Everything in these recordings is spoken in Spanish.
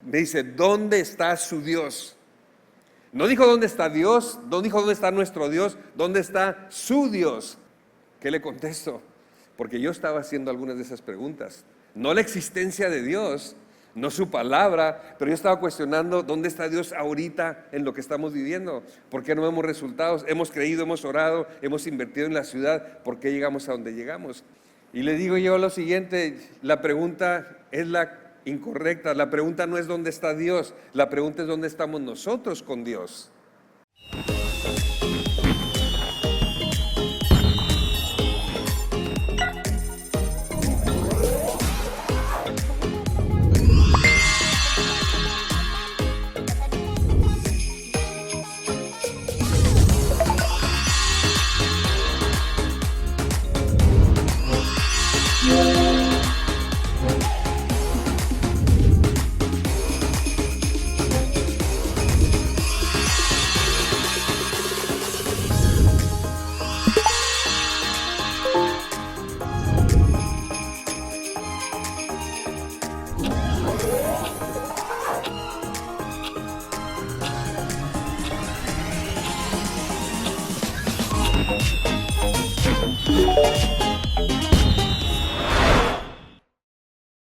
me dice, ¿dónde está su Dios? No dijo dónde está Dios, no dijo dónde está nuestro Dios, ¿dónde está su Dios? ¿Qué le contesto? Porque yo estaba haciendo algunas de esas preguntas. No la existencia de Dios, no su palabra, pero yo estaba cuestionando dónde está Dios ahorita en lo que estamos viviendo. ¿Por qué no vemos resultados? Hemos creído, hemos orado, hemos invertido en la ciudad. ¿Por qué llegamos a donde llegamos? Y le digo yo lo siguiente, la pregunta es la incorrecta. La pregunta no es dónde está Dios, la pregunta es dónde estamos nosotros con Dios.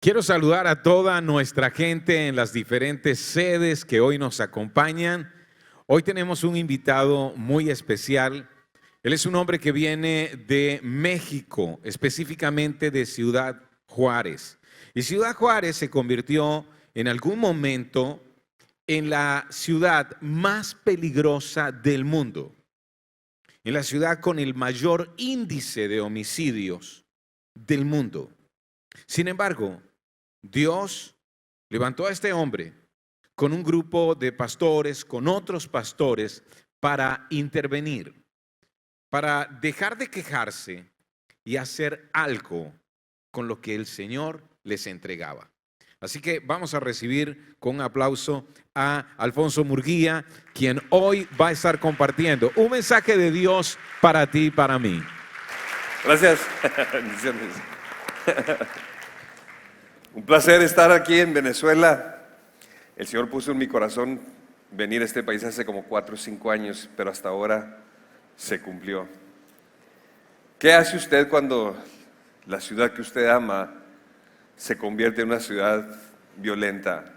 Quiero saludar a toda nuestra gente en las diferentes sedes que hoy nos acompañan. Hoy tenemos un invitado muy especial. Él es un hombre que viene de México, específicamente de Ciudad Juárez. Y Ciudad Juárez se convirtió en algún momento en la ciudad más peligrosa del mundo, en la ciudad con el mayor índice de homicidios del mundo. Sin embargo, Dios levantó a este hombre con un grupo de pastores, con otros pastores, para intervenir, para dejar de quejarse y hacer algo con lo que el Señor les entregaba. Así que vamos a recibir con un aplauso a Alfonso Murguía, quien hoy va a estar compartiendo un mensaje de Dios para ti y para mí. Gracias. Bendiciones. Un placer estar aquí en Venezuela. El Señor puso en mi corazón venir a este país hace como 4 o 5 años, pero hasta ahora se cumplió. ¿Qué hace usted cuando la ciudad que usted ama se convierte en una ciudad violenta?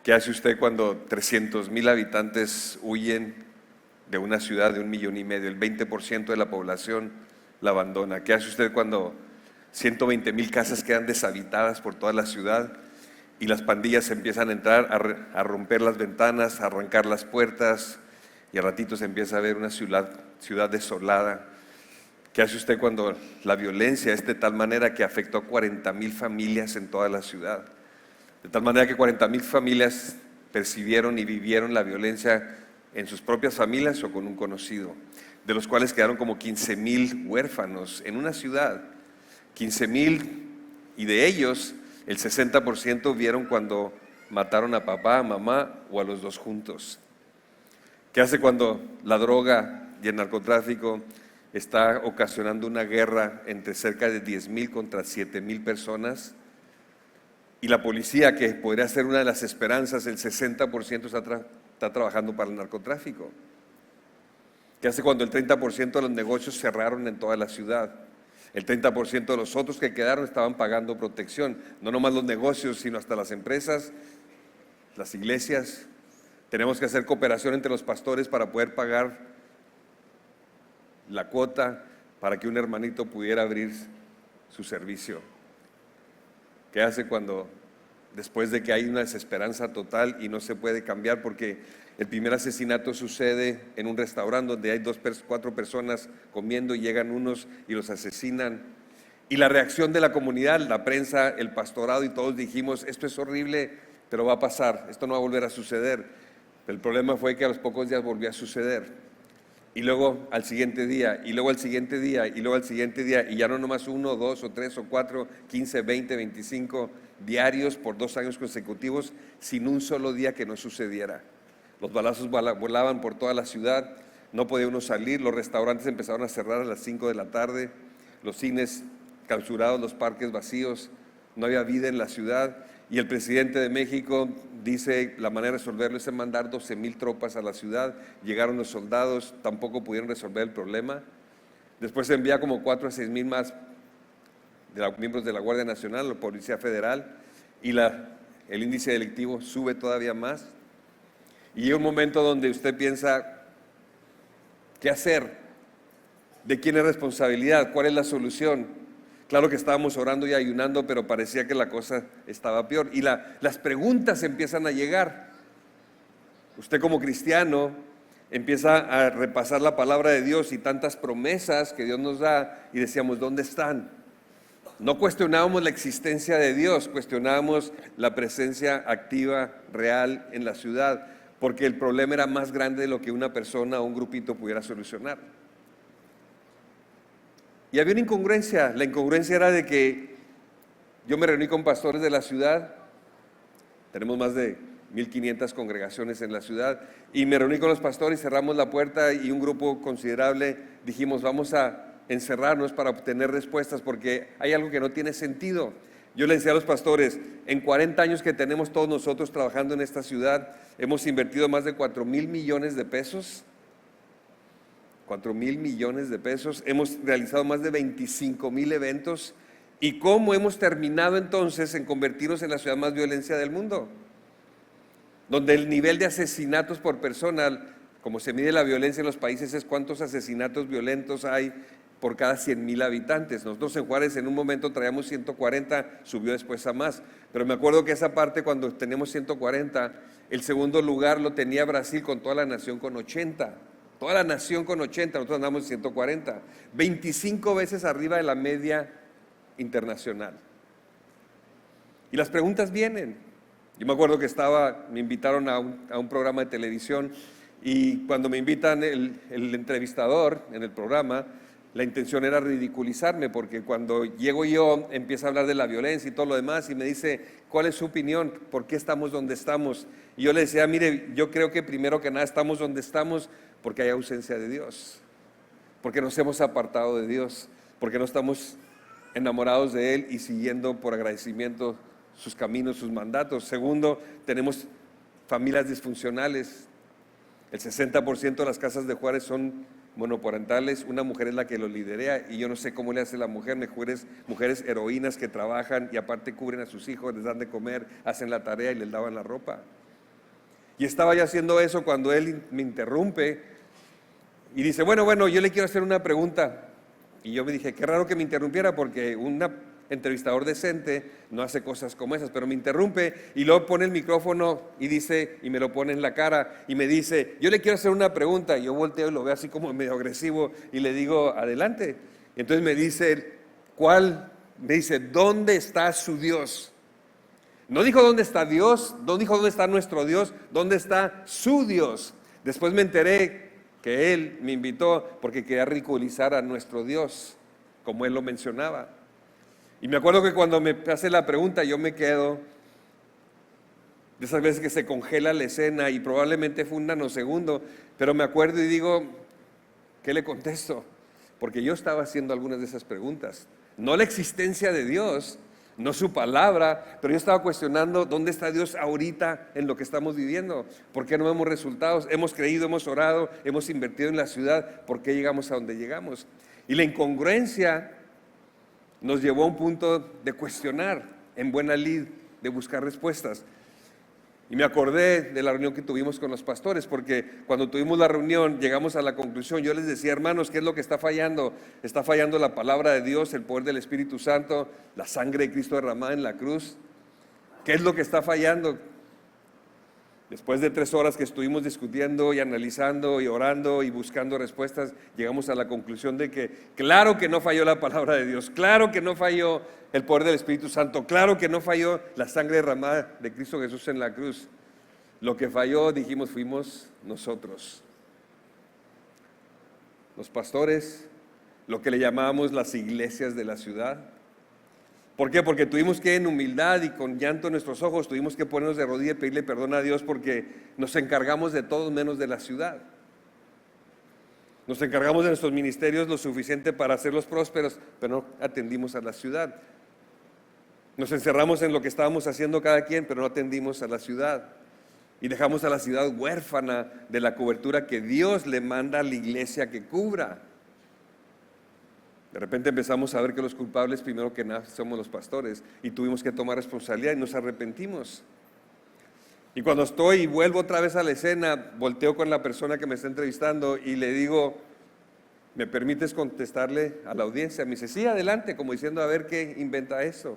¿Qué hace usted cuando 300,000 habitantes huyen de una ciudad de 1,5 millones? El 20% de la población la abandona. ¿Qué hace usted cuando 120,000 casas quedan deshabitadas por toda la ciudad y las pandillas empiezan a entrar a romper las ventanas, a arrancar las puertas, y a ratito se empieza a ver una ciudad desolada? ¿Qué hace usted cuando la violencia es de tal manera que afectó a 40,000 familias en toda la ciudad? De tal manera que 40,000 familias percibieron y vivieron la violencia en sus propias familias o con un conocido, de los cuales quedaron como 15,000 huérfanos en una ciudad. 15,000, y de ellos el 60% vieron cuando mataron a papá, a mamá o a los dos juntos. ¿Qué hace cuando la droga y el narcotráfico está ocasionando una guerra entre cerca de 10,000 contra 7,000 personas? Y la policía, que podría ser una de las esperanzas, el 60% está trabajando para el narcotráfico. ¿Qué hace cuando el 30% de los negocios cerraron en toda la ciudad? El 30% de los otros que quedaron estaban pagando protección. No nomás los negocios, sino hasta las empresas, las iglesias. Tenemos que hacer cooperación entre los pastores para poder pagar la cuota para que un hermanito pudiera abrir su servicio. ¿Qué hace cuando después de que hay una desesperanza total y no se puede cambiar? Porque el primer asesinato sucede en un restaurante donde hay 4 personas comiendo y llegan unos y los asesinan. Y la reacción de la comunidad, la prensa, el pastorado y todos dijimos, esto es horrible, pero va a pasar, esto no va a volver a suceder. El problema fue que a los pocos días volvió a suceder. Y luego al siguiente día, y luego al siguiente día, y luego al siguiente día, y ya no nomás 1, 2 o 3 o 4, 15, 20, 25 diarios por 2 años consecutivos, sin un solo día que no sucediera. Los balazos volaban por toda la ciudad, no podía uno salir, los restaurantes empezaron a cerrar a las 5 de la tarde, los cines clausurados, los parques vacíos, no había vida en la ciudad. Y el presidente de México dice la manera de resolverlo es mandar 12,000 tropas a la ciudad. Llegaron los soldados, tampoco pudieron resolver el problema. Después se envía como 4 a 6,000 más miembros de la Guardia Nacional, la Policía Federal, y el índice delictivo sube todavía más. Y hay un momento donde usted piensa, ¿qué hacer? ¿De quién es responsabilidad? ¿Cuál es la solución? Claro que estábamos orando y ayunando, pero parecía que la cosa estaba peor. Y las preguntas empiezan a llegar. Usted como cristiano empieza a repasar la palabra de Dios y tantas promesas que Dios nos da, y decíamos, ¿dónde están? No cuestionábamos la existencia de Dios, cuestionábamos la presencia activa, real en la ciudad, porque el problema era más grande de lo que una persona o un grupito pudiera solucionar. Y había una incongruencia. La incongruencia era de que yo me reuní con pastores de la ciudad, tenemos más de 1,500 congregaciones en la ciudad, y me reuní con los pastores, cerramos la puerta y un grupo considerable dijimos, vamos a encerrarnos para obtener respuestas porque hay algo que no tiene sentido. Yo le decía a los pastores, en 40 años que tenemos todos nosotros trabajando en esta ciudad, hemos invertido más de 4,000 millones de pesos. 4,000 millones de pesos, hemos realizado más de 25,000 eventos. ¿Y cómo hemos terminado entonces en convertirnos en la ciudad más violenta del mundo? Donde el nivel de asesinatos por persona, como se mide la violencia en los países, es cuántos asesinatos violentos hay por cada 100,000 habitantes. Nosotros en Juárez en un momento traíamos 140, subió después a más. Pero me acuerdo que esa parte cuando tenemos 140, el segundo lugar lo tenía Brasil con toda la nación con 80. Toda la nación con 80, nosotros andamos en 140, 25 veces arriba de la media internacional. Y las preguntas vienen. Yo me acuerdo que me invitaron a un programa de televisión, y cuando me invitan el entrevistador en el programa, la intención era ridiculizarme, porque cuando llego yo empieza a hablar de la violencia y todo lo demás, y me dice, ¿cuál es su opinión? ¿Por qué estamos donde estamos? Y yo le decía, mire, yo creo que primero que nada estamos donde estamos porque hay ausencia de Dios, porque nos hemos apartado de Dios, porque no estamos enamorados de Él y siguiendo por agradecimiento sus caminos, sus mandatos. Segundo, tenemos familias disfuncionales. El 60% de las casas de Juárez son monoparentales, una mujer es la que lo liderea, y yo no sé cómo le hace la mujer, mujeres heroínas que trabajan y aparte cubren a sus hijos, les dan de comer, hacen la tarea y les lavan la ropa. Y estaba yo haciendo eso cuando él me interrumpe y dice, bueno, yo le quiero hacer una pregunta. Y yo me dije, qué raro que me interrumpiera, porque un entrevistador decente no hace cosas como esas, pero me interrumpe y luego pone el micrófono y dice, y me lo pone en la cara y me dice, yo le quiero hacer una pregunta. Y yo volteo y lo veo así como medio agresivo y le digo, adelante. Y entonces me dice, ¿cuál? Me dice, ¿dónde está su Dios? No dijo dónde está Dios, no dijo dónde está nuestro Dios, dónde está su Dios. Después me enteré que él me invitó porque quería ridiculizar a nuestro Dios, como él lo mencionaba. Y me acuerdo que cuando me hace la pregunta, yo me quedo, de esas veces que se congela la escena, y probablemente fue un nanosegundo, pero me acuerdo y digo, ¿qué le contesto? Porque yo estaba haciendo algunas de esas preguntas. No la existencia de Dios, no su palabra, pero yo estaba cuestionando dónde está Dios ahorita en lo que estamos viviendo. ¿Por qué no vemos resultados? Hemos creído, hemos orado, hemos invertido en la ciudad, ¿por qué llegamos a donde llegamos? Y la incongruencia nos llevó a un punto de cuestionar, en buena lid, de buscar respuestas. Y me acordé de la reunión que tuvimos con los pastores, porque cuando tuvimos la reunión llegamos a la conclusión. Yo les decía, hermanos, ¿qué es lo que está fallando? Está fallando la palabra de Dios, el poder del Espíritu Santo, la sangre de Cristo derramada en la cruz. ¿Qué es lo que está fallando? Después de 3 horas que estuvimos discutiendo y analizando y orando y buscando respuestas, llegamos a la conclusión de que claro que no falló la palabra de Dios, claro que no falló el poder del Espíritu Santo, claro que no falló la sangre derramada de Cristo Jesús en la cruz. Lo que falló, dijimos, fuimos nosotros, los pastores, lo que le llamábamos las iglesias de la ciudad. ¿Por qué? Porque tuvimos que, en humildad y con llanto en nuestros ojos, tuvimos que ponernos de rodillas y pedirle perdón a Dios, porque nos encargamos de todos menos de la ciudad. Nos encargamos de nuestros ministerios lo suficiente para hacerlos prósperos, pero no atendimos a la ciudad. Nos encerramos en lo que estábamos haciendo cada quien, pero no atendimos a la ciudad. Y dejamos a la ciudad huérfana de la cobertura que Dios le manda a la iglesia que cubra. De repente empezamos a ver que los culpables primero que nada somos los pastores y tuvimos que tomar responsabilidad y nos arrepentimos. Y cuando estoy y vuelvo otra vez a la escena, volteo con la persona que me está entrevistando y le digo, ¿me permites contestarle a la audiencia? Me dice, sí, adelante, como diciendo, a ver qué inventa eso.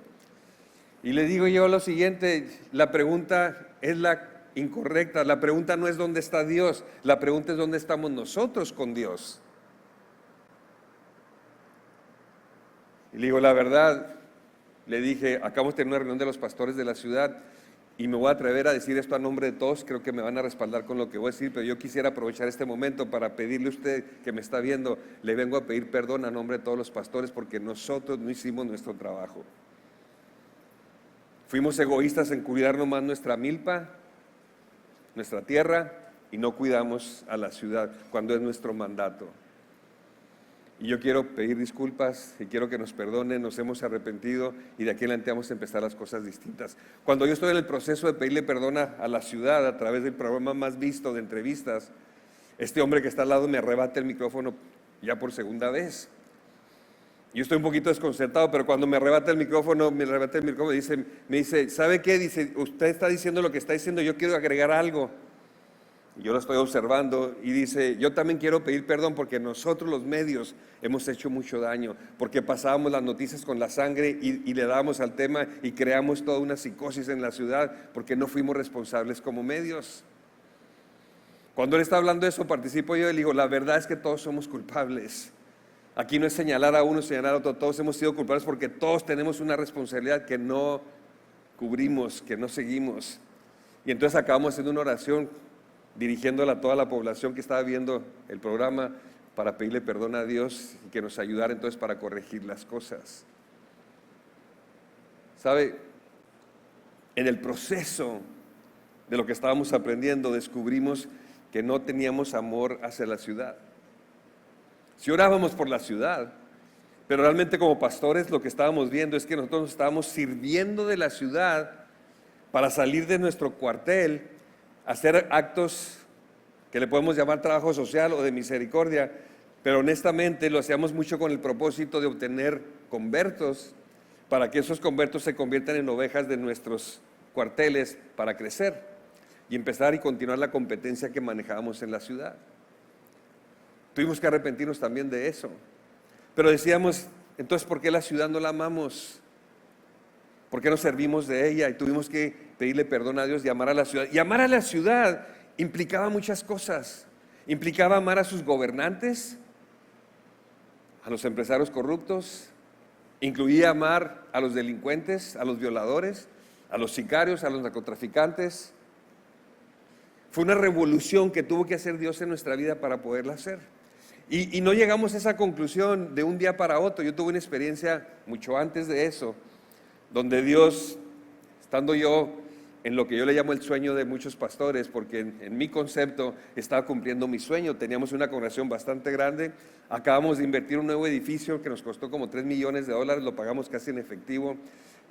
Y le digo yo lo siguiente, la pregunta es la incorrecta, la pregunta no es dónde está Dios, la pregunta es dónde estamos nosotros con Dios. Y le digo, la verdad, le dije, acabamos de tener una reunión de los pastores de la ciudad y me voy a atrever a decir esto a nombre de todos, creo que me van a respaldar con lo que voy a decir, pero yo quisiera aprovechar este momento para pedirle a usted que me está viendo, le vengo a pedir perdón a nombre de todos los pastores porque nosotros no hicimos nuestro trabajo. Fuimos egoístas en cuidar nomás nuestra milpa, nuestra tierra, y no cuidamos a la ciudad cuando es nuestro mandato. Y yo quiero pedir disculpas y quiero que nos perdonen, nos hemos arrepentido y de aquí en adelante vamos a empezar las cosas distintas. Cuando yo estoy en el proceso de pedirle perdón a la ciudad a través del programa más visto de entrevistas, este hombre que está al lado me arrebata el micrófono ya por segunda vez. Yo estoy un poquito desconcertado, pero cuando me arrebata el micrófono, me dice, ¿sabe qué? Dice, usted está diciendo lo que está diciendo, yo quiero agregar algo. Yo lo estoy observando y dice, yo también quiero pedir perdón porque nosotros los medios hemos hecho mucho daño, porque pasábamos las noticias con la sangre y le dábamos al tema y creamos toda una psicosis en la ciudad porque no fuimos responsables como medios. Cuando él está hablando de eso, participo yo y le digo, la verdad es que todos somos culpables. Aquí no es señalar a uno, señalar a otro, todos hemos sido culpables porque todos tenemos una responsabilidad que no cubrimos, que no seguimos. Y entonces acabamos haciendo una oración dirigiéndola a toda la población que estaba viendo el programa para pedirle perdón a Dios y que nos ayudara entonces para corregir las cosas. ¿Sabe? En el proceso de lo que estábamos aprendiendo descubrimos que no teníamos amor hacia la ciudad. Si orábamos por la ciudad, pero realmente como pastores lo que estábamos viendo es que nosotros nos estábamos sirviendo de la ciudad para salir de nuestro cuartel, hacer actos que le podemos llamar trabajo social o de misericordia, pero honestamente lo hacíamos mucho con el propósito de obtener convertos, para que esos convertos se conviertan en ovejas de nuestros cuarteles para crecer y empezar y continuar la competencia que manejábamos en la ciudad. Tuvimos que arrepentirnos también de eso, pero decíamos, entonces ¿por qué la ciudad no la amamos? ¿Por qué no servimos de ella? Y tuvimos que pedirle perdón a Dios y amar a la ciudad. Y amar a la ciudad implicaba muchas cosas. Implicaba amar a sus gobernantes, a los empresarios corruptos, incluía amar a los delincuentes, a los violadores, a los sicarios, a los narcotraficantes. Fue una revolución que tuvo que hacer Dios en nuestra vida para poderla hacer. Y no llegamos a esa conclusión de un día para otro. Yo tuve una experiencia mucho antes de eso, donde Dios, estando yo en lo que yo le llamo el sueño de muchos pastores, porque en mi concepto estaba cumpliendo mi sueño, teníamos una congregación bastante grande, acabamos de invertir un nuevo edificio que nos costó como $3 millones, lo pagamos casi en efectivo,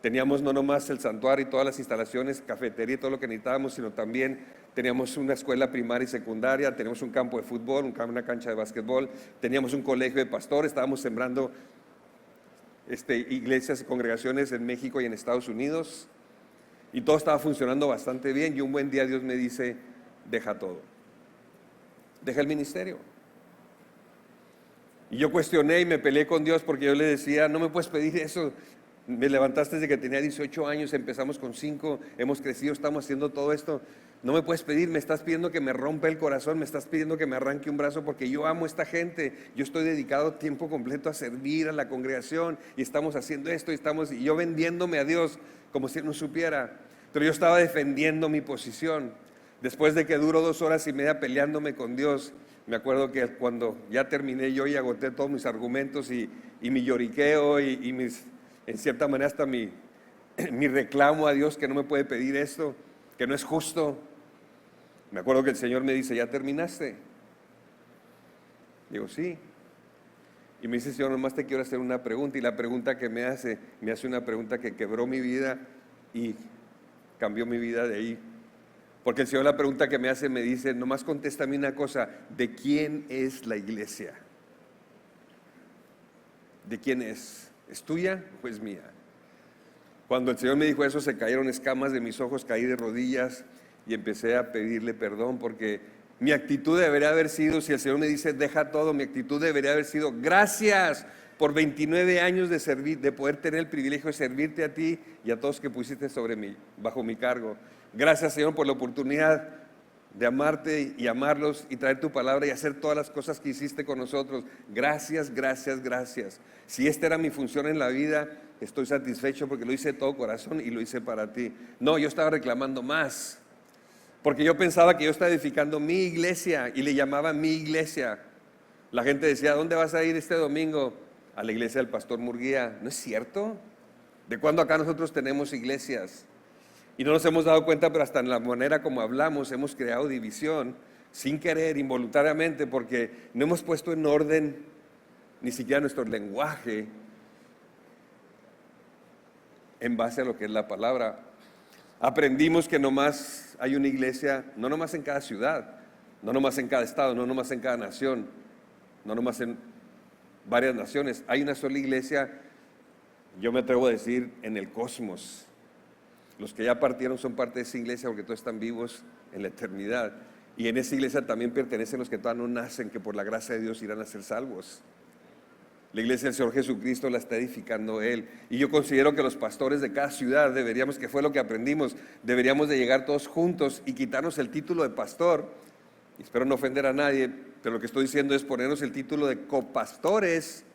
teníamos no nomás el santuario y todas las instalaciones, cafetería y todo lo que necesitábamos, sino también teníamos una escuela primaria y secundaria, teníamos un campo de fútbol, una cancha de básquetbol, teníamos un colegio de pastores, estábamos sembrando iglesias y congregaciones en México y en Estados Unidos, y todo estaba funcionando bastante bien. Y un buen día Dios me dice, deja todo, deja el ministerio. Y yo cuestioné y me peleé con Dios porque yo le decía, no me puedes pedir eso, me levantaste desde que tenía 18 años, empezamos con 5, hemos crecido, estamos haciendo todo esto, no me puedes pedir, me estás pidiendo que me rompa el corazón, me estás pidiendo que me arranque un brazo porque yo amo a esta gente, yo estoy dedicado tiempo completo a servir a la congregación y estamos haciendo esto y yo vendiéndome a Dios como si Él no supiera, pero yo estaba defendiendo mi posición. Después de que duró 2 horas y media peleándome con Dios, me acuerdo que cuando ya terminé yo y agoté todos mis argumentos y mi lloriqueo y en cierta manera hasta mi reclamo a Dios que no me puede pedir esto, que no es justo, me acuerdo que el Señor me dice, ¿ya terminaste? Digo, sí. Y me dice, Señor, nomás te quiero hacer una pregunta. Y la pregunta que me hace una pregunta que quebró mi vida y cambió mi vida de ahí. Porque el Señor, la pregunta que me hace, me dice, nomás contéstame una cosa: ¿de quién es la iglesia? ¿De quién es? ¿Es tuya o es mía? Cuando el Señor me dijo eso, se cayeron escamas de mis ojos, caí de rodillas y empecé a pedirle perdón, porque mi actitud debería haber sido, si el Señor me dice deja todo, mi actitud debería haber sido: gracias por 29 años de servir, de poder tener el privilegio de servirte a ti y a todos que pusiste bajo mi cargo. Gracias, Señor, por la oportunidad de amarte y amarlos y traer tu palabra y hacer todas las cosas que hiciste con nosotros. Gracias, gracias, gracias. Si esta era mi función en la vida, estoy satisfecho porque lo hice de todo corazón y lo hice para ti. No, yo estaba reclamando más, porque yo pensaba que yo estaba edificando mi iglesia y le llamaba mi iglesia. La gente decía, ¿a dónde vas a ir este domingo? A la iglesia del pastor Murguía. ¿No es cierto? ¿De cuándo acá nosotros tenemos iglesias? Y no nos hemos dado cuenta, pero hasta en la manera como hablamos hemos creado división, sin querer, involuntariamente, porque no hemos puesto en orden ni siquiera nuestro lenguaje en base a lo que es la palabra. Aprendimos que nomás hay una iglesia, no nomás en cada ciudad, no nomás en cada estado, no nomás en cada nación, no nomás en varias naciones. Hay una sola iglesia, yo me atrevo a decir, en el cosmos. Los que ya partieron son parte de esa iglesia porque todos están vivos en la eternidad. Y en esa iglesia también pertenecen los que todavía no nacen, que por la gracia de Dios irán a ser salvos. La iglesia del Señor Jesucristo la está edificando Él. Y yo considero que los pastores de cada ciudad deberíamos, que fue lo que aprendimos, deberíamos de llegar todos juntos y quitarnos el título de pastor. Y espero no ofender a nadie, pero lo que estoy diciendo es ponernos el título de copastores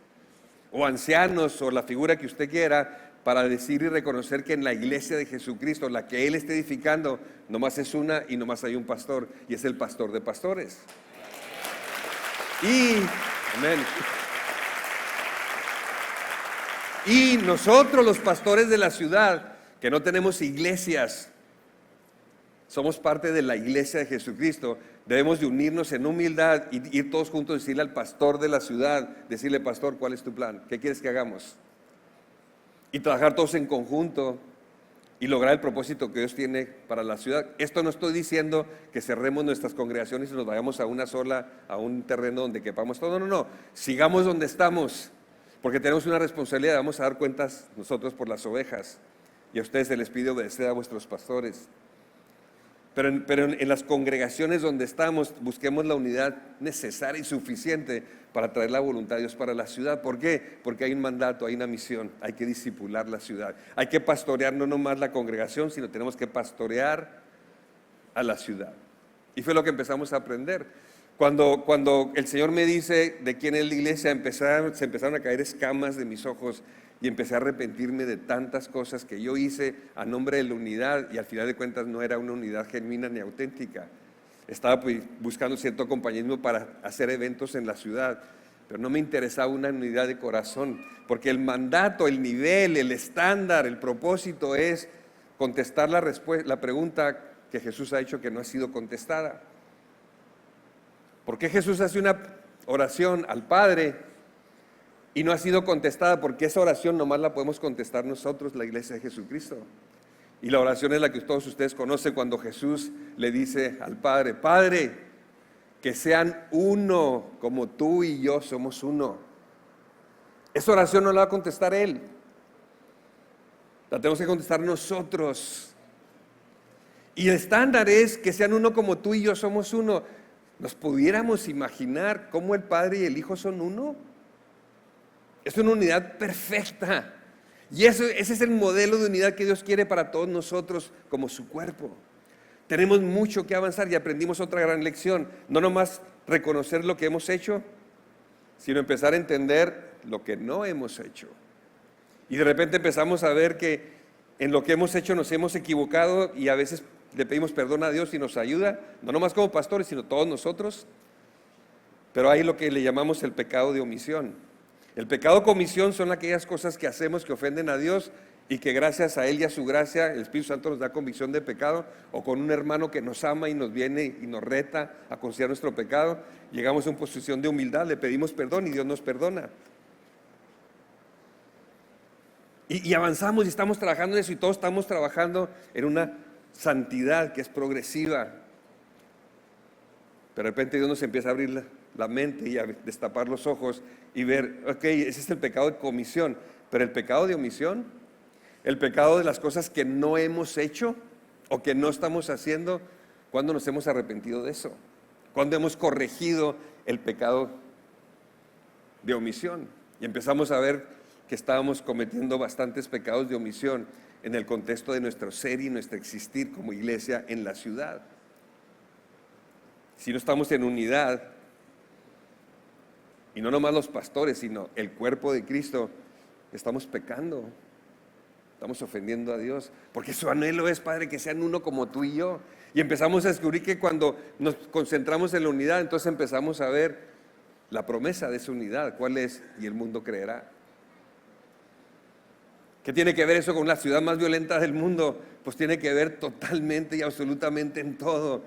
o ancianos o la figura que usted quiera, para decir y reconocer que en la iglesia de Jesucristo, la que Él está edificando, nomás es una y nomás hay un pastor, y es el pastor de pastores. Amén. Y nosotros, los pastores de la ciudad, que no tenemos iglesias, somos parte de la iglesia de Jesucristo, debemos de unirnos en humildad y ir todos juntos a decirle al pastor de la ciudad, decirle: pastor, ¿cuál es tu plan? ¿Qué quieres que hagamos? Y trabajar todos en conjunto y lograr el propósito que Dios tiene para la ciudad. Esto no estoy diciendo que cerremos nuestras congregaciones y nos vayamos a una sola, a un terreno donde quepamos todo. No, sigamos donde estamos, porque tenemos una responsabilidad. Vamos a dar cuentas nosotros por las ovejas, y a ustedes se les pide obedecer a vuestros pastores. Pero en las congregaciones donde estamos, busquemos la unidad necesaria y suficiente para traer la voluntad de Dios para la ciudad. ¿Por qué? Porque hay un mandato, hay una misión, hay que discipular la ciudad. Hay que pastorear no nomás la congregación, sino tenemos que pastorear a la ciudad. Y fue lo que empezamos a aprender. Cuando el Señor me dice de quién es la iglesia, se empezaron a caer escamas de mis ojos y empecé a arrepentirme de tantas cosas que yo hice a nombre de la unidad, y al final de cuentas no era una unidad genuina ni auténtica. Estaba buscando cierto compañerismo para hacer eventos en la ciudad, pero no me interesaba una unidad de corazón, porque el mandato, el nivel, el estándar, el propósito es contestar la pregunta que Jesús ha hecho que no ha sido contestada. ¿Por qué Jesús hace una oración al Padre y no ha sido contestada? Porque esa oración nomás la podemos contestar nosotros, la iglesia de Jesucristo. Y la oración es la que todos ustedes conocen, cuando Jesús le dice al Padre: Padre, que sean uno como tú y yo somos uno. Esa oración no la va a contestar Él, la tenemos que contestar nosotros. Y el estándar es que sean uno como tú y yo somos uno. ¿Nos pudiéramos imaginar cómo el Padre y el Hijo son uno? Es una unidad perfecta. Y ese es el modelo de unidad que Dios quiere para todos nosotros como su cuerpo. Tenemos mucho que avanzar, y aprendimos otra gran lección. No nomás reconocer lo que hemos hecho, sino empezar a entender lo que no hemos hecho. Y de repente empezamos a ver que en lo que hemos hecho nos hemos equivocado, y a veces le pedimos perdón a Dios y nos ayuda, no nomás como pastores, sino todos nosotros. Pero hay lo que le llamamos el pecado de omisión. El pecado de omisión son aquellas cosas que hacemos que ofenden a Dios y que gracias a Él y a su gracia el Espíritu Santo nos da convicción de pecado, o con un hermano que nos ama y nos viene y nos reta a considerar nuestro pecado, llegamos a una posición de humildad, le pedimos perdón y Dios nos perdona. Y avanzamos y estamos trabajando en eso, y todos estamos trabajando en una santidad que es progresiva. Pero de repente Dios nos empieza a abrir la mente y a destapar los ojos y ver, ok, ese es el pecado de comisión, pero el pecado de omisión, el pecado de las cosas que no hemos hecho o que no estamos haciendo, ¿cuándo nos hemos arrepentido de eso? ¿Cuándo hemos corregido el pecado de omisión? Y empezamos a ver que estábamos cometiendo bastantes pecados de omisión en el contexto de nuestro ser y nuestro existir como iglesia en la ciudad. Si no estamos en unidad, y no nomás los pastores, sino el cuerpo de Cristo, estamos pecando, estamos ofendiendo a Dios, porque su anhelo es, Padre, que sean uno como tú y yo. Y empezamos a descubrir que cuando nos concentramos en la unidad, entonces empezamos a ver la promesa de esa unidad, cuál es, y el mundo creerá. ¿Qué tiene que ver eso con la ciudad más violenta del mundo? Pues tiene que ver totalmente y absolutamente en todo.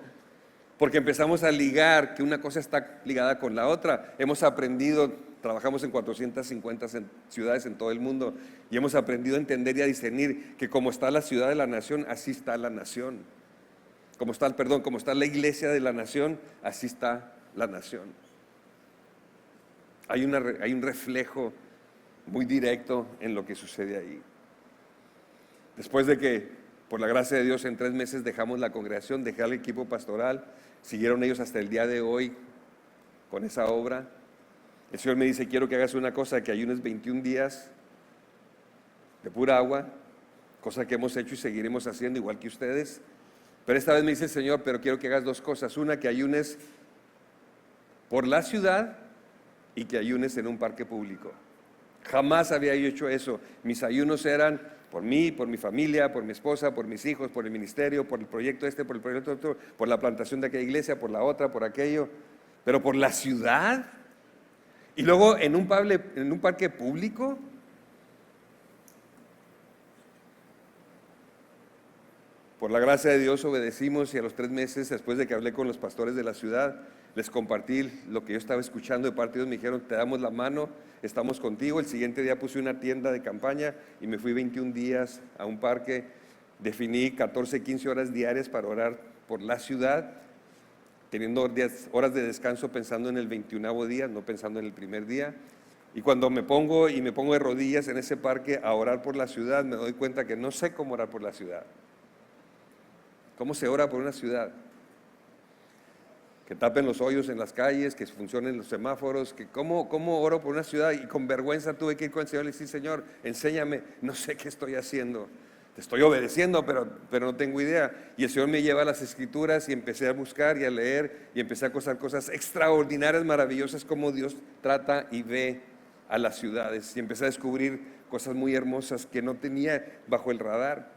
Porque empezamos a ligar que una cosa está ligada con la otra. Hemos aprendido, trabajamos en 450 ciudades en todo el mundo, y hemos aprendido a entender y a discernir que como está la ciudad de la nación, así está la nación. Como está la iglesia de la nación, así está la nación. Hay un reflejo muy directo en lo que sucede ahí. Después de que, por la gracia de Dios, en 3 meses dejamos la congregación, dejé al equipo pastoral, siguieron ellos hasta el día de hoy con esa obra. El Señor me dice, quiero que hagas una cosa, que ayunes 21 días de pura agua, cosa que hemos hecho y seguiremos haciendo igual que ustedes. Pero esta vez me dice el Señor, pero quiero que hagas 2 cosas. Una, que ayunes por la ciudad, y que ayunes en un parque público. Jamás había yo hecho eso. Mis ayunos eran por mí, por mi familia, por mi esposa, por mis hijos, por el ministerio, por el proyecto por el proyecto otro, por la plantación de aquella iglesia, por la otra, por aquello. Pero por la ciudad. Y luego en un parque público. Por la gracia de Dios obedecimos, y a los 3 meses, después de que hablé con los pastores de la ciudad, les compartí lo que yo estaba escuchando de parte de Dios. Me dijeron, te damos la mano, estamos contigo. El siguiente día puse una tienda de campaña y me fui 21 días a un parque. Definí 14, 15 horas diarias para orar por la ciudad, teniendo horas de descanso pensando en el 21º día, no pensando en el primer día. Y cuando me pongo de rodillas en ese parque a orar por la ciudad, me doy cuenta que no sé cómo orar por la ciudad. ¿Cómo se ora por una ciudad? Que tapen los hoyos en las calles, que funcionen los semáforos, que cómo oro por una ciudad. Y con vergüenza tuve que ir con el Señor y le dije, Señor, enséñame, no sé qué estoy haciendo. Te estoy obedeciendo, pero no tengo idea. Y el Señor me lleva a las Escrituras y empecé a buscar y a leer y empecé a hacer cosas extraordinarias, maravillosas, como Dios trata y ve a las ciudades. Y empecé a descubrir cosas muy hermosas que no tenía bajo el radar.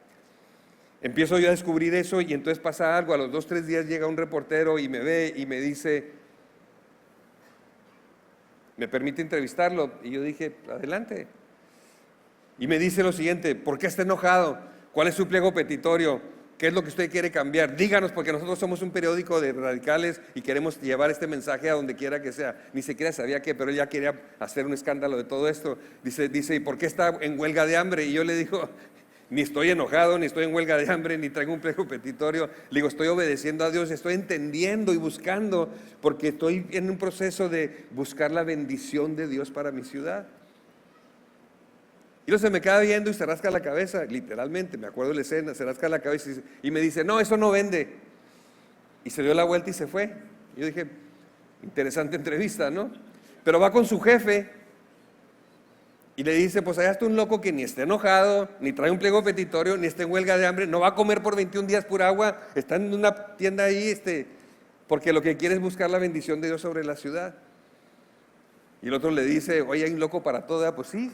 Empiezo yo a descubrir eso, y entonces pasa algo. A los 2, 3 días llega un reportero y me ve y me dice, ¿me permite entrevistarlo? Y yo dije, adelante. Y me dice lo siguiente, ¿por qué está enojado? ¿Cuál es su pliego petitorio? ¿Qué es lo que usted quiere cambiar? Díganos, porque nosotros somos un periódico de radicales y queremos llevar este mensaje a donde quiera que sea. Ni siquiera sabía qué, pero él ya quería hacer un escándalo de todo esto. Dice, ¿y por qué está en huelga de hambre? Y yo le digo, ni estoy enojado, ni estoy en huelga de hambre, ni traigo un pliego petitorio. Le digo, estoy obedeciendo a Dios, estoy entendiendo y buscando, porque estoy en un proceso de buscar la bendición de Dios para mi ciudad. Y luego se me queda viendo y se rasca la cabeza, literalmente, me acuerdo de la escena, se rasca la cabeza y me dice, no, eso no vende. Y se dio la vuelta y se fue. Y yo dije, interesante entrevista, ¿no? Pero va con su jefe y le dice, pues allá está un loco que ni está enojado, ni trae un pliego petitorio, ni está en huelga de hambre, no va a comer por 21 días pura agua, está en una tienda ahí, porque lo que quiere es buscar la bendición de Dios sobre la ciudad. Y el otro le dice, oye, hay un loco para todo. Pues sí.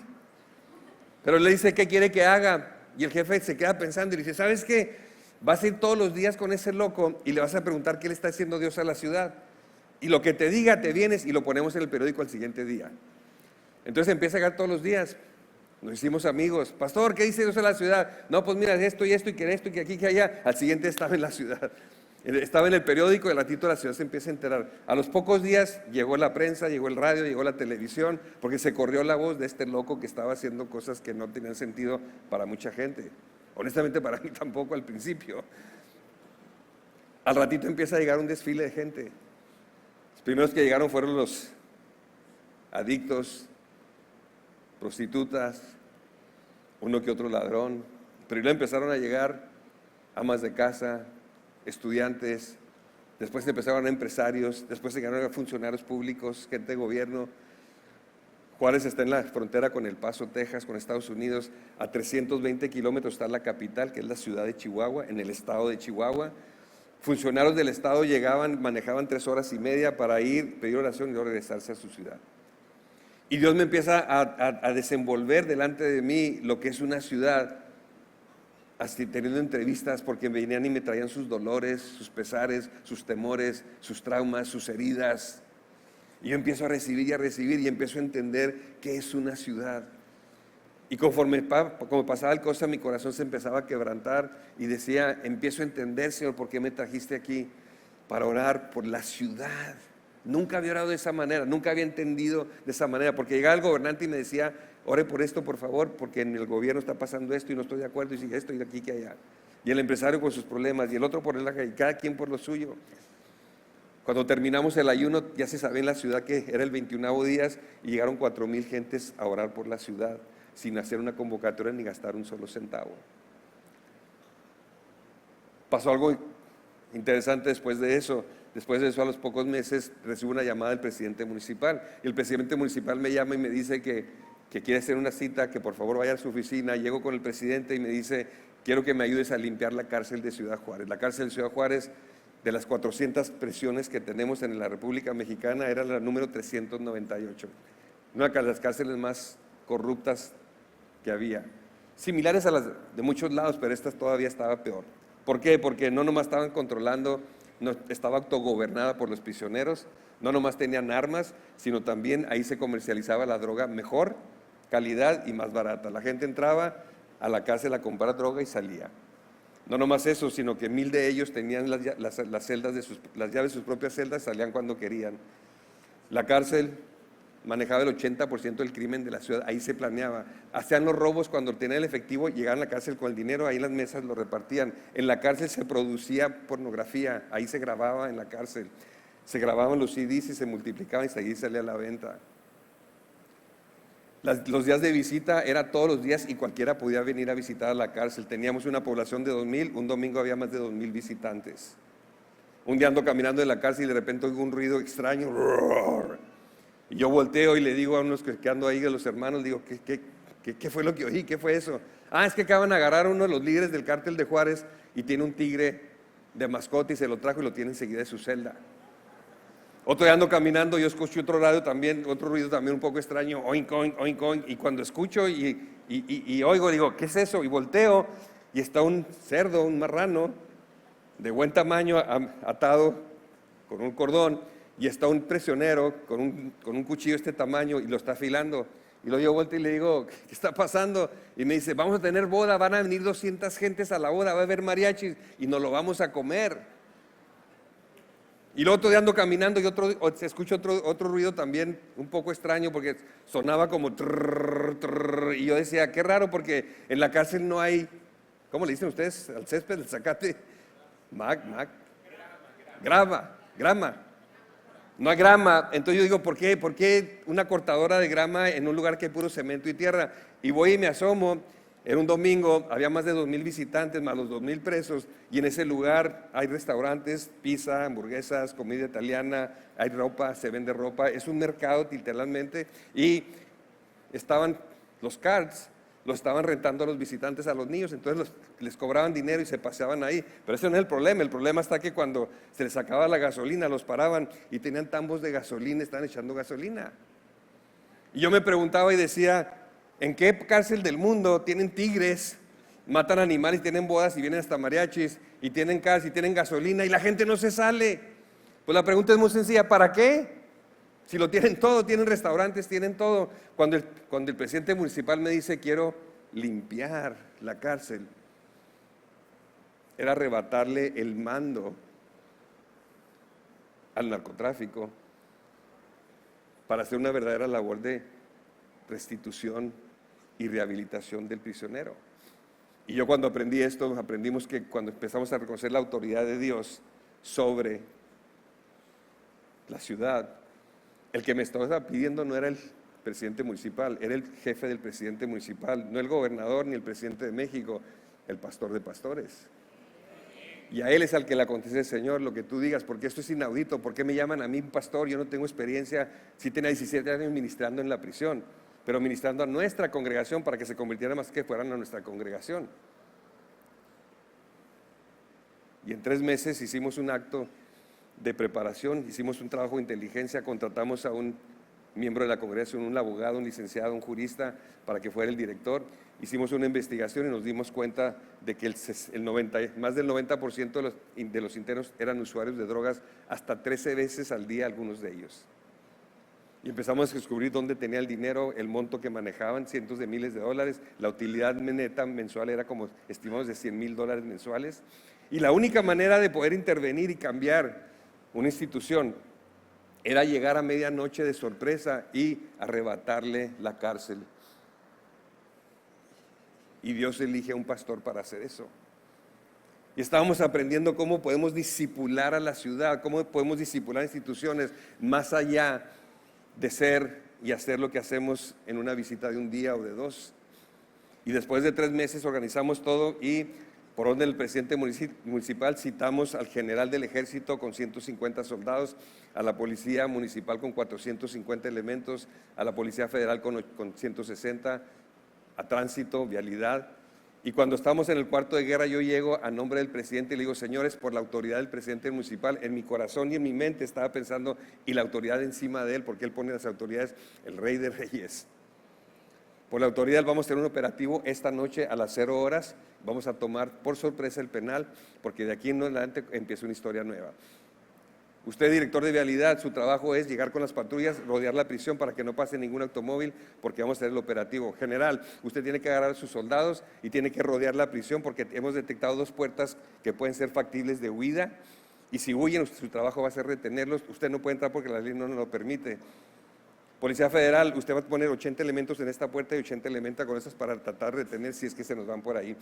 Pero le dice, ¿qué quiere que haga? Y el jefe se queda pensando y le dice, ¿sabes qué? Vas a ir todos los días con ese loco y le vas a preguntar qué le está haciendo Dios a la ciudad. Y lo que te diga, te vienes y lo ponemos en el periódico al siguiente día. Entonces empieza a llegar todos los días. Nos hicimos amigos. Pastor, ¿qué dice Dios en la ciudad? No, pues mira, esto y esto y que esto y que aquí que allá. Al siguiente estaba en la ciudad. Estaba en el periódico y al ratito la ciudad se empieza a enterar. A los pocos días llegó la prensa, llegó el radio, llegó la televisión, porque se corrió la voz de este loco que estaba haciendo cosas que no tenían sentido para mucha gente. Honestamente para mí tampoco al principio. Al ratito empieza a llegar un desfile de gente. Los primeros que llegaron fueron los adictos, prostitutas, uno que otro ladrón. Pero luego empezaron a llegar amas de casa, estudiantes, después empezaron a empresarios, después se llegaron a funcionarios públicos, gente de gobierno. Juárez está en la frontera con El Paso, Texas, con Estados Unidos. A 320 kilómetros está la capital, que es la ciudad de Chihuahua, en el estado de Chihuahua. Funcionarios del estado llegaban, manejaban 3 horas y media para ir, pedir oración y luego regresarse a su ciudad. Y Dios me empieza a desenvolver delante de mí lo que es una ciudad, así teniendo entrevistas porque venían y me traían sus dolores, sus pesares, sus temores, sus traumas, sus heridas. Y yo empiezo a recibir y empiezo a entender qué es una ciudad. Y conforme pasaba el cosa, mi corazón se empezaba a quebrantar y decía, empiezo a entender, Señor, por qué me trajiste aquí para orar por la ciudad. Nunca había orado de esa manera, nunca había entendido de esa manera, porque llegaba el gobernante y me decía, ore por esto, por favor, porque en el gobierno está pasando esto y no estoy de acuerdo, y sigue esto y de aquí que allá. Y el empresario con sus problemas, y el otro por y cada quien por lo suyo. Cuando terminamos el ayuno, ya se sabía en la ciudad que era el 21º día y llegaron 4,000 gentes a orar por la ciudad, sin hacer una convocatoria ni gastar un solo centavo. Pasó algo interesante después de eso. Después de eso, a los pocos meses, recibo una llamada del presidente municipal. Y el presidente municipal me llama y me dice que quiere hacer una cita, que por favor vaya a su oficina. Llego con el presidente y me dice, quiero que me ayudes a limpiar la cárcel de Ciudad Juárez. La cárcel de Ciudad Juárez, de las 400 prisiones que tenemos en la República Mexicana, era la número 398. Una de las cárceles más corruptas que había. Similares a las de muchos lados, pero esta todavía estaba peor. ¿Por qué? Porque no nomás estaban controlando, no, estaba autogobernada por los prisioneros, no nomás tenían armas, sino también ahí se comercializaba la droga mejor calidad y más barata. La gente entraba a la cárcel a comprar droga y salía. No nomás eso, sino que 1,000 de ellos tenían las celdas las llaves de sus propias celdas, salían cuando querían. La cárcel manejaba el 80% del crimen de la ciudad, ahí se planeaba. Hacían los robos cuando tenían el efectivo, llegaban a la cárcel con el dinero, ahí en las mesas lo repartían. En la cárcel se producía pornografía, ahí se grababa en la cárcel. Se grababan los CDs y se multiplicaban y ahí salía a la venta. Los días de visita era todos los días y cualquiera podía venir a visitar a la cárcel. Teníamos una población de 2,000, un domingo había más de 2,000 visitantes. Un día ando caminando en la cárcel y de repente oigo un ruido extraño. Y yo volteo y le digo a unos que ando ahí de los hermanos, digo, ¿qué fue lo que oí? ¿Qué fue eso? Es que acaban de agarrar a uno de los líderes del cártel de Juárez y tiene un tigre de mascota y se lo trajo y lo tiene enseguida de su celda. Otro día ando caminando, yo escucho otro ruido también un poco extraño, oink, oink, oink, oink, y cuando escucho y oigo, digo, ¿qué es eso? Y volteo y está un cerdo, un marrano de buen tamaño atado con un cordón y está un prisionero con un cuchillo de este tamaño y lo está afilando. Y luego yo volteo y le digo, ¿qué está pasando? Y me dice, vamos a tener boda, van a venir 200 gentes a la boda, va a haber mariachis y nos lo vamos a comer. Y luego otro día ando caminando y se escucha otro ruido también un poco extraño porque sonaba como trrr, trrr, y yo decía, qué raro porque en la cárcel no hay, ¿cómo le dicen ustedes al césped, el zacate? Grama. No hay grama. Entonces yo digo, ¿por qué? ¿Por qué una cortadora de grama en un lugar que hay puro cemento y tierra? Y voy y me asomo. Era un domingo, había más de 2,000 visitantes, más los 2,000 presos, y en ese lugar hay restaurantes, pizza, hamburguesas, comida italiana, hay ropa, se vende ropa, es un mercado literalmente, y estaban los carts, los estaban rentando a los visitantes, a los niños, entonces les cobraban dinero y se paseaban ahí, pero ese no es el problema está que cuando se les acababa la gasolina, los paraban y tenían tambos de gasolina, estaban echando gasolina. Y yo me preguntaba y decía, ¿en qué cárcel del mundo tienen tigres, matan animales, tienen bodas y vienen hasta mariachis y tienen cars y tienen gasolina y la gente no se sale? Pues la pregunta es muy sencilla, ¿para qué? Si lo tienen todo, tienen restaurantes, tienen todo. Cuando el presidente municipal me dice quiero limpiar la cárcel, era arrebatarle el mando al narcotráfico para hacer una verdadera labor de restitución y rehabilitación del prisionero. Y yo cuando aprendí esto, aprendimos que cuando empezamos a reconocer la autoridad de Dios sobre la ciudad, el que me estaba pidiendo no era el presidente municipal, era el jefe del presidente municipal, no el gobernador ni el presidente de México, el pastor de pastores. Y a él es al que le contesté: Señor, lo que tú digas, porque esto es inaudito. ¿Por qué me llaman a mí un pastor? Yo no tengo experiencia. Sí tenía 17 años ministrando en la prisión, pero ministrando a nuestra congregación para que se convirtiera más que fueran a nuestra congregación. Y en 3 meses hicimos un acto de preparación, hicimos un trabajo de inteligencia, contratamos a un miembro de la congregación, un abogado, un licenciado, un jurista, para que fuera el director. Hicimos una investigación y nos dimos cuenta de que más del 90% de los internos eran usuarios de drogas, hasta 13 veces al día algunos de ellos. Y empezamos a descubrir dónde tenía el dinero, el monto que manejaban, cientos de miles de dólares. La utilidad neta mensual era como estimados de $100,000 mensuales. Y la única manera de poder intervenir y cambiar una institución era llegar a medianoche de sorpresa y arrebatarle la cárcel. Y Dios elige a un pastor para hacer eso. Y estábamos aprendiendo cómo podemos discipular a la ciudad, cómo podemos discipular instituciones más allá de ser y hacer lo que hacemos en una visita de un día o de 2. Y después de 3 meses organizamos todo y por orden del presidente municipal citamos al general del ejército con 150 soldados, a la policía municipal con 450 elementos, a la policía federal con 160, a tránsito, vialidad. Y cuando estamos en el cuarto de guerra, yo llego a nombre del presidente y le digo: señores, por la autoridad del presidente municipal, en mi corazón y en mi mente estaba pensando, y la autoridad encima de él, porque él pone las autoridades, el rey de reyes. Por la autoridad vamos a tener un operativo esta noche a las 0 horas, vamos a tomar por sorpresa el penal, porque de aquí en adelante empieza una historia nueva. Usted, director de vialidad, su trabajo es llegar con las patrullas, rodear la prisión para que no pase ningún automóvil, porque vamos a tener el operativo. General, usted tiene que agarrar a sus soldados y tiene que rodear la prisión, porque hemos detectado 2 puertas que pueden ser factibles de huida, y si huyen, su trabajo va a ser retenerlos. Usted no puede entrar porque la ley no nos lo permite. Policía Federal, usted va a poner 80 elementos en esta puerta y 80 elementos con esas para tratar de detener si es que se nos van por ahí.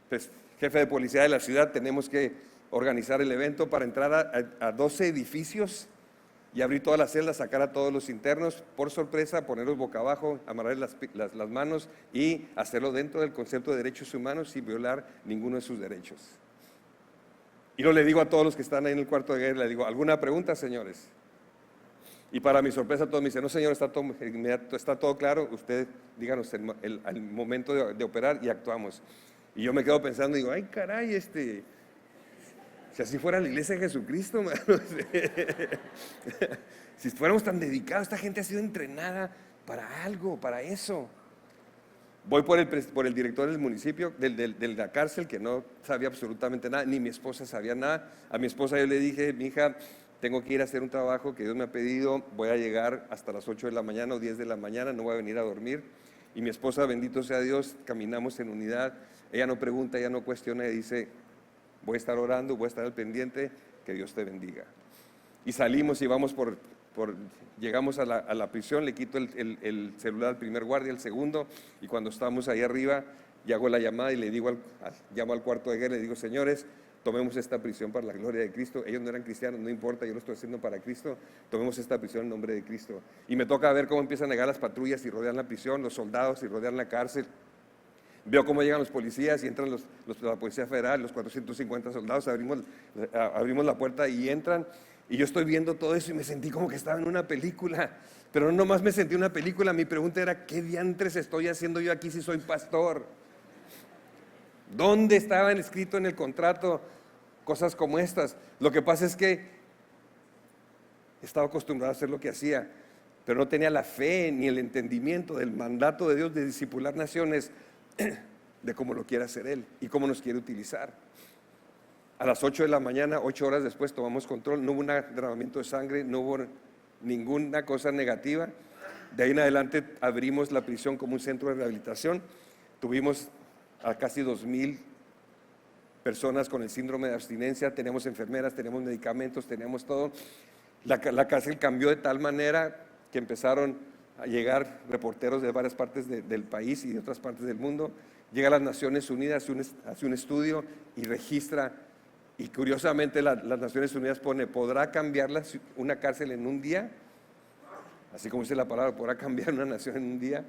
Pues, jefe de policía de la ciudad, tenemos que organizar el evento para entrar a 12 edificios y abrir todas las celdas, sacar a todos los internos por sorpresa, ponerlos boca abajo, amarrar las manos y hacerlo dentro del concepto de derechos humanos sin violar ninguno de sus derechos. Y yo le digo a todos los que están ahí en el cuarto de guerra, le digo: ¿alguna pregunta, señores? Y para mi sorpresa todos me dicen: no, señor, está todo claro, usted díganos el momento de operar y actuamos. Y yo me quedo pensando y digo: ay, caray, si así fuera la iglesia de Jesucristo, mano. Si fuéramos tan dedicados, esta gente ha sido entrenada para algo, para eso. Voy por el director del municipio, de la cárcel, que no sabía absolutamente nada, ni mi esposa sabía nada. A mi esposa yo le dije: mi hija, tengo que ir a hacer un trabajo que Dios me ha pedido, voy a llegar hasta las 8 de la mañana o 10 de la mañana, no voy a venir a dormir. Y mi esposa, bendito sea Dios, caminamos en unidad. Ella no pregunta, ella no cuestiona, ella dice: voy a estar orando, voy a estar al pendiente, que Dios te bendiga. Y salimos y vamos llegamos a la prisión, le quito el celular al primer guardia, el segundo, y cuando estamos ahí arriba, y hago la llamada y le digo, llamo al cuarto de guerra y le digo: señores, tomemos esta prisión para la gloria de Cristo. Ellos no eran cristianos, no importa, yo lo estoy haciendo para Cristo. Tomemos esta prisión en nombre de Cristo. Y me toca ver cómo empiezan a llegar las patrullas y rodean la prisión, los soldados y rodean la cárcel. Veo cómo llegan los policías y entran la Policía Federal, los 450 soldados, abrimos la puerta y entran. Y yo estoy viendo todo eso y me sentí como que estaba en una película. Pero no nomás me sentí una película, mi pregunta era: ¿qué diantres estoy haciendo yo aquí si soy pastor? ¿Dónde estaban escrito en el contrato cosas como estas? Lo que pasa es que estaba acostumbrado a hacer lo que hacía, pero no tenía la fe ni el entendimiento del mandato de Dios de discipular naciones, de cómo lo quiere hacer Él y cómo nos quiere utilizar. A las 8 de la mañana, 8 horas después, tomamos control. No hubo un derramamiento de sangre, no hubo ninguna cosa negativa. De ahí en adelante abrimos la prisión como un centro de rehabilitación. Tuvimos a casi 2,000 personas con el síndrome de abstinencia, tenemos enfermeras, tenemos medicamentos, tenemos todo. La cárcel cambió de tal manera que empezaron a llegar reporteros de varias partes del país y de otras partes del mundo. Llega a las Naciones Unidas, hace un estudio y registra, y curiosamente las Naciones Unidas pone, ¿podrá cambiar una cárcel en un día? Así como dice la palabra, ¿podrá cambiar una nación en un día?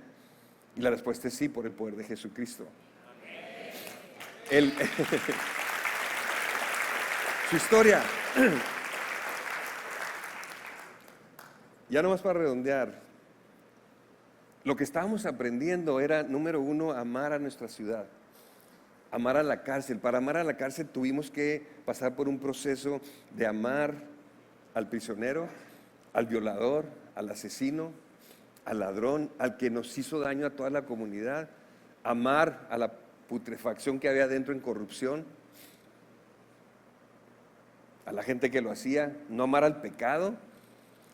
Y la respuesta es sí, por el poder de Jesucristo. Su historia. Ya nomás para redondear, lo que estábamos aprendiendo era, número uno, amar a nuestra ciudad, amar a la cárcel. Para amar a la cárcel tuvimos que pasar por un proceso de amar al prisionero, al violador, al asesino, al ladrón, al que nos hizo daño a toda la comunidad, amar a la putrefacción que había dentro en corrupción, a la gente que lo hacía, no amar al pecado,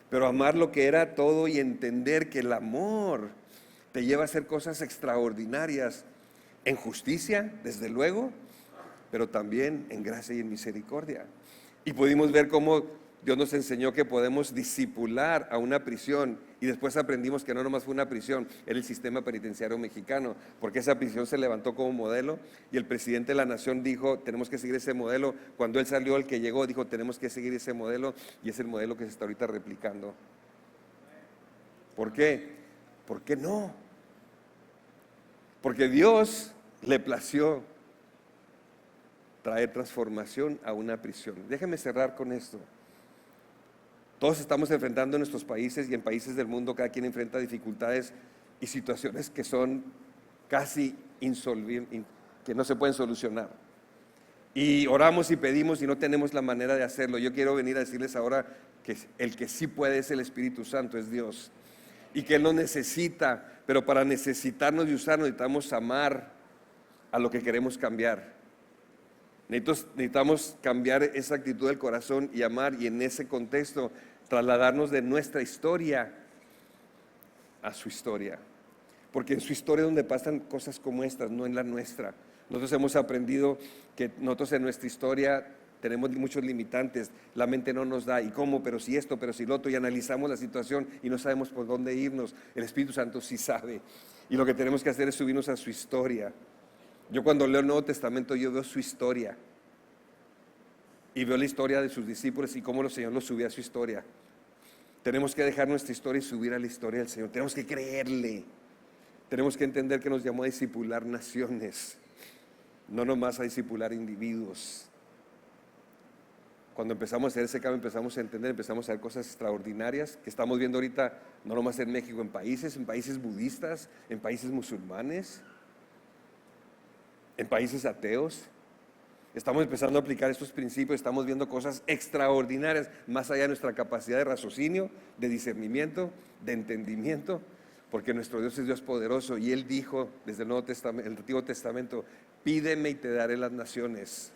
pero amar lo que era todo y entender que el amor te lleva a hacer cosas extraordinarias en justicia, desde luego, pero también en gracia y en misericordia. Y pudimos ver cómo Dios nos enseñó que podemos discipular a una prisión, y después aprendimos que no nomás fue una prisión, era el sistema penitenciario mexicano, porque esa prisión se levantó como modelo y el presidente de la nación dijo, tenemos que seguir ese modelo. Cuando él salió, el que llegó dijo, tenemos que seguir ese modelo, y es el modelo que se está ahorita replicando. ¿Por qué? ¿Por qué no? Porque Dios le plació traer transformación a una prisión. Déjeme cerrar con esto. Todos estamos enfrentando en nuestros países y en países del mundo, cada quien enfrenta dificultades y situaciones que son casi insolvibles, que no se pueden solucionar. Y oramos y pedimos y no tenemos la manera de hacerlo. Yo quiero venir a decirles ahora que el que sí puede es el Espíritu Santo, es Dios. Y que Él nos necesita, pero para necesitarnos y usarnos necesitamos amar a lo que queremos cambiar. Necesitamos cambiar esa actitud del corazón y amar, y en ese contexto trasladarnos de nuestra historia a su historia. Porque en su historia es donde pasan cosas como estas, no en la nuestra. Nosotros hemos aprendido que nosotros en nuestra historia tenemos muchos limitantes, la mente no nos da, ¿y cómo? Pero si esto, pero si lo otro, y analizamos la situación y no sabemos por dónde irnos. El Espíritu Santo sí sabe, y lo que tenemos que hacer es subirnos a su historia. Yo cuando leo el Nuevo Testamento, yo veo su historia, y veo la historia de sus discípulos y cómo el Señor los subió a su historia. Tenemos que dejar nuestra historia y subir a la historia del Señor. Tenemos que creerle. Tenemos que entender que nos llamó a discipular naciones, no nomás a discipular individuos. Cuando empezamos a hacer ese cambio, empezamos a entender, empezamos a ver cosas extraordinarias que estamos viendo ahorita, no nomás en México, en países budistas, en países musulmanes, en países ateos. Estamos empezando a aplicar estos principios, estamos viendo cosas extraordinarias, más allá de nuestra capacidad de raciocinio, de discernimiento, de entendimiento, porque nuestro Dios es Dios poderoso, y Él dijo desde el Antiguo Testamento, pídeme y te daré las naciones.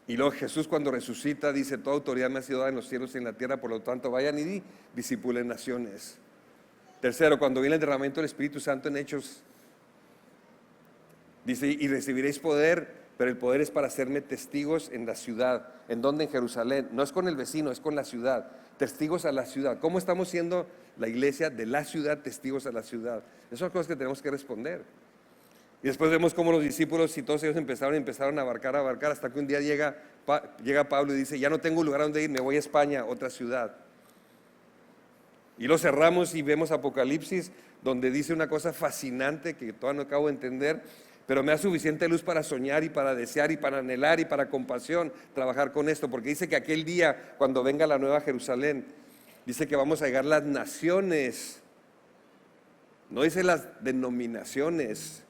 Y luego Jesús, cuando resucita, dice, toda autoridad me ha sido dada en los cielos y en la tierra, por lo tanto vayan y discipulen naciones. Tercero, cuando viene el derramamiento del Espíritu Santo en Hechos, dice, y recibiréis poder, pero el poder es para hacerme testigos en la ciudad. ¿En dónde? En Jerusalén. No es con el vecino, es con la ciudad. Testigos a la ciudad. ¿Cómo estamos siendo la iglesia de la ciudad, testigos a la ciudad? Esas son cosas que tenemos que responder. Y después vemos cómo los discípulos y todos ellos empezaron a abarcar, hasta que un día llega Pablo y dice, ya no tengo lugar donde ir, me voy a España, otra ciudad. Y lo cerramos y vemos Apocalipsis, donde dice una cosa fascinante que todavía no acabo de entender, pero me da suficiente luz para soñar y para desear y para anhelar y para compasión trabajar con esto, porque dice que aquel día, cuando venga la nueva Jerusalén, dice que vamos a llegar las naciones, no dice las denominaciones,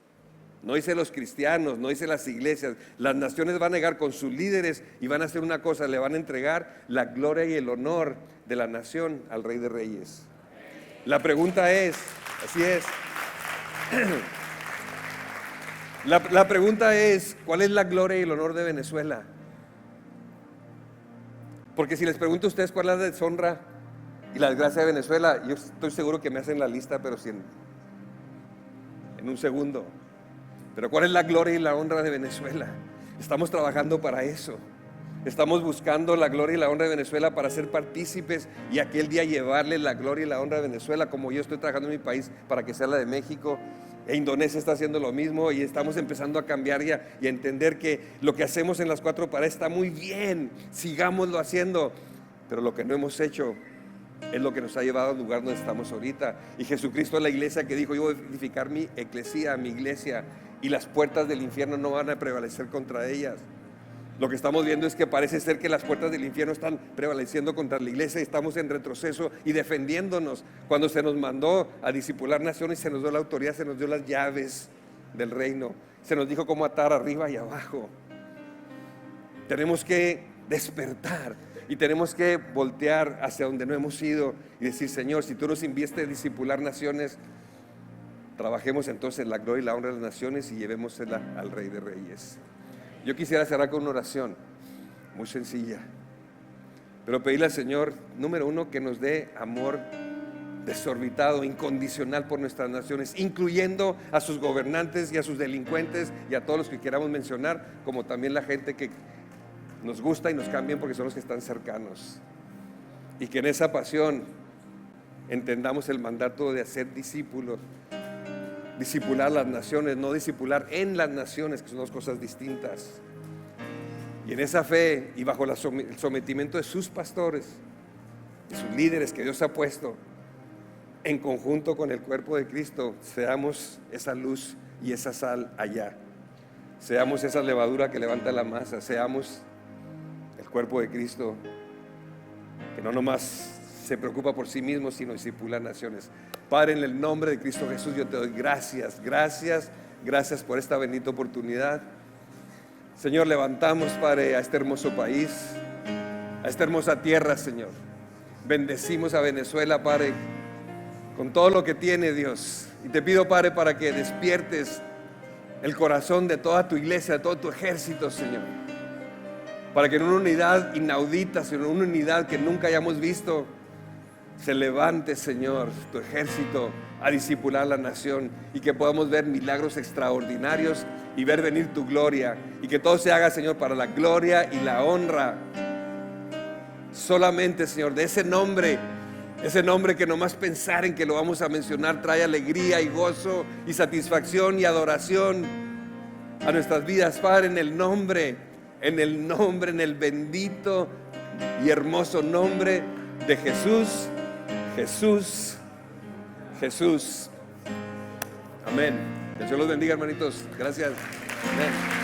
no dice los cristianos, no dice las iglesias. Las naciones van a llegar con sus líderes y van a hacer una cosa, le van a entregar la gloria y el honor de la nación al Rey de Reyes. La pregunta es, así es, la pregunta es, ¿cuál es la gloria y el honor de Venezuela? Porque si les pregunto a ustedes cuál es la deshonra y la desgracia de Venezuela, yo estoy seguro que me hacen la lista, pero en un segundo. Pero ¿cuál es la gloria y la honra de Venezuela? Estamos trabajando para eso. Estamos buscando la gloria y la honra de Venezuela para ser partícipes y aquel día llevarle la gloria y la honra de Venezuela, como yo estoy trabajando en mi país para que sea la de México. E Indonesia está haciendo lo mismo y estamos empezando a cambiar y a entender que lo que hacemos en las cuatro paredes está muy bien, sigámoslo haciendo, pero lo que no hemos hecho es lo que nos ha llevado al lugar donde estamos ahorita. Y Jesucristo es la iglesia que dijo: yo voy a edificar mi eclesía, mi iglesia, y las puertas del infierno no van a prevalecer contra ellas. Lo que estamos viendo es que parece ser que las puertas del infierno están prevaleciendo contra la iglesia y estamos en retroceso y defendiéndonos. Cuando se nos mandó a discipular naciones, se nos dio la autoridad, se nos dio las llaves del reino, se nos dijo cómo atar arriba y abajo. Tenemos que despertar y tenemos que voltear hacia donde no hemos ido y decir: Señor, si tú nos invites a discipular naciones, trabajemos entonces la gloria y la honra de las naciones y llevémosela al Rey de Reyes. Yo quisiera cerrar con una oración muy sencilla, pero pedirle al Señor, número uno, que nos dé amor desorbitado, incondicional por nuestras naciones, incluyendo a sus gobernantes y a sus delincuentes y a todos los que queramos mencionar, como también la gente que nos gusta y nos cambian porque son los que están cercanos. Y que en esa pasión entendamos el mandato de hacer discípulos, discipular las naciones, no discipular en las naciones, que son dos cosas distintas. Y en esa fe y bajo el sometimiento de sus pastores y sus líderes que Dios ha puesto, en conjunto con el cuerpo de Cristo, seamos esa luz y esa sal allá. Seamos esa levadura que levanta la masa. Seamos el cuerpo de Cristo, que no nomás se preocupa por sí mismo, sino discipula naciones. Padre, en el nombre de Cristo Jesús, yo te doy gracias, gracias, gracias por esta bendita oportunidad. Señor, levantamos, Padre, a este hermoso país, a esta hermosa tierra, Señor. Bendecimos a Venezuela, Padre, con todo lo que tiene, Dios. Y te pido, Padre, para que despiertes el corazón de toda tu iglesia, de todo tu ejército, Señor. Para que en una unidad inaudita, Señor, en una unidad que nunca hayamos visto, se levante, Señor, tu ejército a discipular la nación y que podamos ver milagros extraordinarios y ver venir tu gloria y que todo se haga, Señor, para la gloria y la honra solamente, Señor, de ese nombre que nomás pensar en que lo vamos a mencionar trae alegría y gozo y satisfacción y adoración a nuestras vidas, Padre, en el bendito y hermoso nombre de Jesús. Jesús. Amén. Que Dios los bendiga, hermanitos. Gracias. Amén.